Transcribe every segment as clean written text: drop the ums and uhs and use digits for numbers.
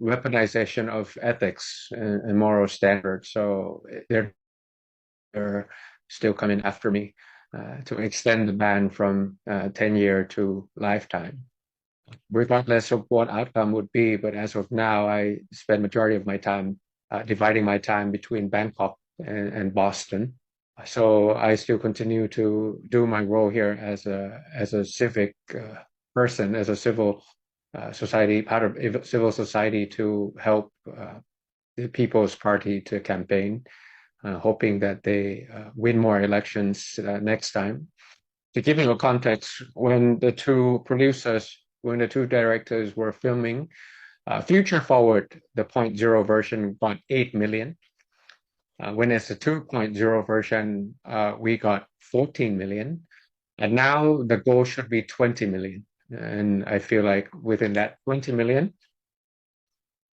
weaponization of ethics and moral standards. So they're still coming after me to extend the ban from 10-year to lifetime, regardless of what outcome would be. But as of now, I spend majority of my time dividing my time between Bangkok and Boston. So I still continue to do my role here as a civic person, as a civil society, part of civil society to help the People's Party to campaign, hoping that they win more elections next time. To give you a context, when the two directors were filming, Future Forward, the point zero version, got 8 million. When it's a 2.0 version, we got 14 million. And now the goal should be 20 million. And I feel like within that 20 million,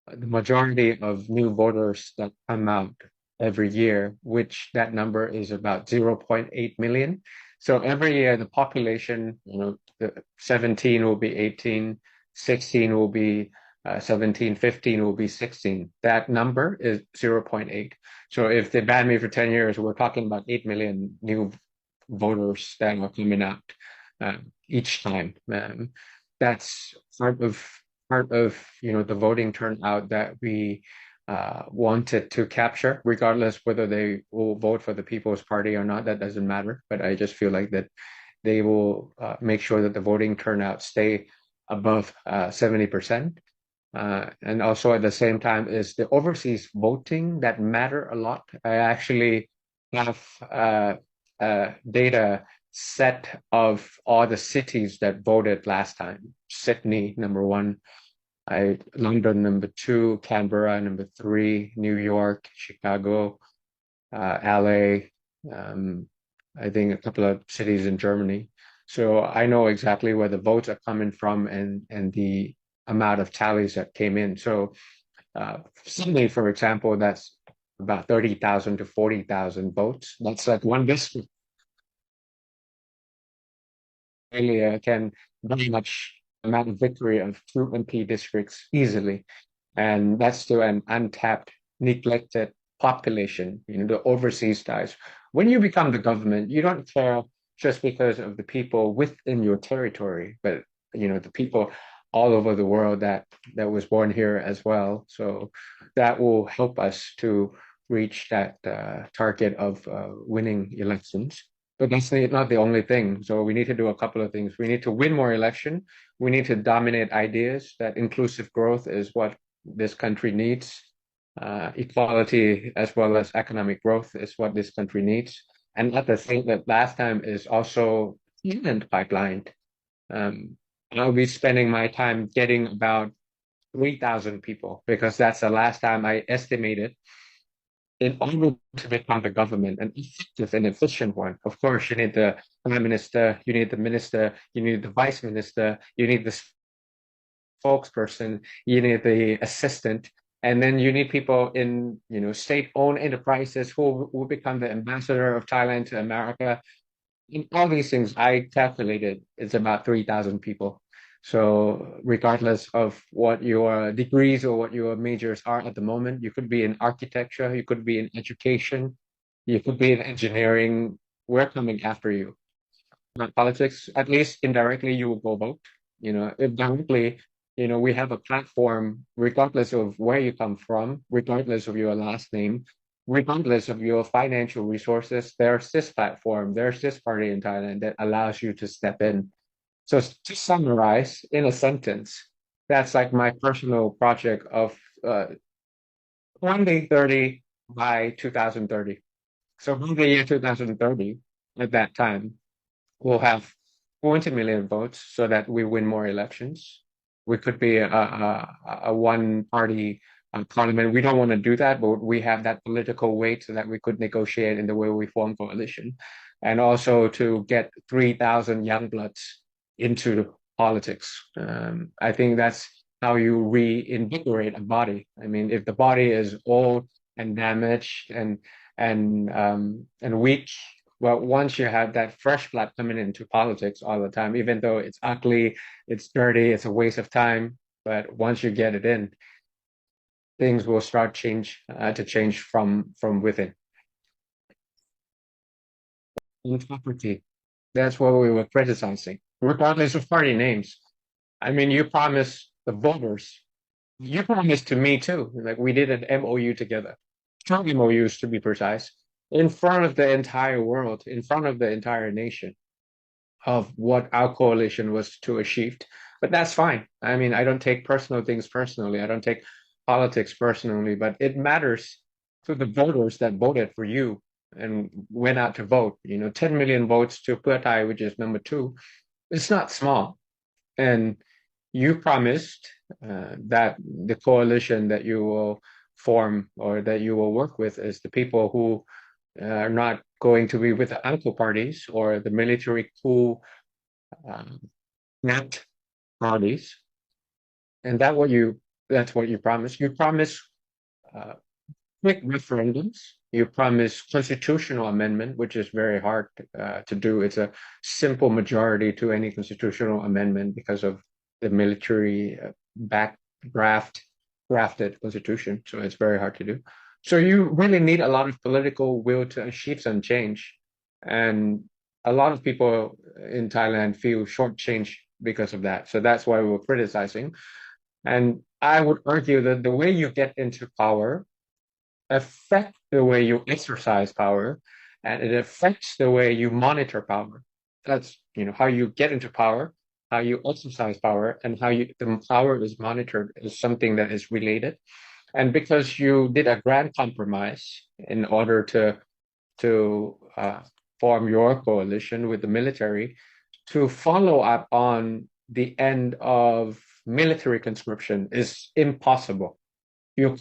the majority of new voters that come out every year, which that number is about 0.8 million. So every year the population, the 17 will be 18, 16 will be 17, 15 will be 16. That number is 0.8. So if they ban me for 10 years, we're talking about 8 million new voters that are coming out each time. That's part of the voting turnout that we wanted to capture, regardless whether they will vote for the People's Party or not. That doesn't matter. But I just feel like that they will make sure that the voting turnout stay above 70%. And also at the same time is the overseas voting that matter a lot. I actually have data set of all the cities that voted last time. Sydney, number one. London, number two. Canberra, number three. New York, Chicago, LA. I think a couple of cities in Germany. So I know exactly where the votes are coming from and the amount of tallies that came in. So Sydney, for example, that's about 30,000 to 40,000 votes. That's like one district. Australia can very much amount of victory of two MP districts easily. And that's still an untapped, neglected population, the overseas ties. When you become the government, you don't care just because of the people within your territory, but the people all over the world that was born here as well. So that will help us to reach that target of winning elections. But that's not the only thing. So we need to do a couple of things. We need to win more election. We need to dominate ideas that inclusive growth is what this country needs. Equality as well as economic growth is what this country needs. And at the same that last time is also talent pipeline. I'll be spending my time getting about 3,000 people because that's the last time I estimated in order to become the government, an effective and efficient one. Of course, you need the prime minister, you need the minister, you need the vice minister, you need the spokesperson, you need the assistant, and then you need people in state-owned enterprises who will become the ambassador of Thailand to America. In all these things, I calculated it's about 3,000 people. So regardless of what your degrees or what your majors are at the moment, you could be in architecture, you could be in education, you could be in engineering. We're coming after you. Not politics, at least indirectly, you will go vote. If directly, we have a platform, regardless of where you come from, regardless of your last name, regardless of your financial resources, there's this platform, there's this party in Thailand that allows you to step in. So to summarize in a sentence, that's like my personal project of 2030 by 2030. So by the year 2030, at that time, we'll have 20 million votes so that we win more elections. We could be a one-party parliament. We don't want to do that, but we have that political weight so that we could negotiate in the way we form coalition. And also to get 3,000 young bloods into politics. I think that's how you reinvigorate a body. I mean, if the body is old and damaged and weak, well, once you have that fresh blood coming into politics all the time, even though it's ugly, it's dirty, it's a waste of time, but once you get it in, things will start to change from within. Integrity. That's what we were criticizing, regardless of party names. I mean, you promised the voters, you promised to me too. Like we did an MOU together, two MOUs to be precise, in front of the entire world, in front of the entire nation, of what our coalition was to achieve. But that's fine. I mean, I don't take personal things personally. I don't take politics personally, but it matters to the voters that voted for you and went out to vote. 10 million votes to Puatai, which is number two. It's not small. And you promised that the coalition that you will form or that you will work with is the people who are not going to be with the uncle parties or the military coup um, not parties, and that's what you promised. You promised uh, quick referendums. You promised constitutional amendment, which is very hard to do. It's a simple majority to any constitutional amendment because of the military back drafted constitution. So it's very hard to do. So you really need a lot of political will to achieve some change, and a lot of people in Thailand feel shortchanged because of that. So that's why we're criticizing. And I would argue that the way you get into power affects the way you exercise power, and it affects the way you monitor power. That's how you get into power, how you exercise power, and how the power is monitored is something that is related. And because you did a grand compromise in order to form your coalition with the military, to follow up on the end of military conscription is impossible. You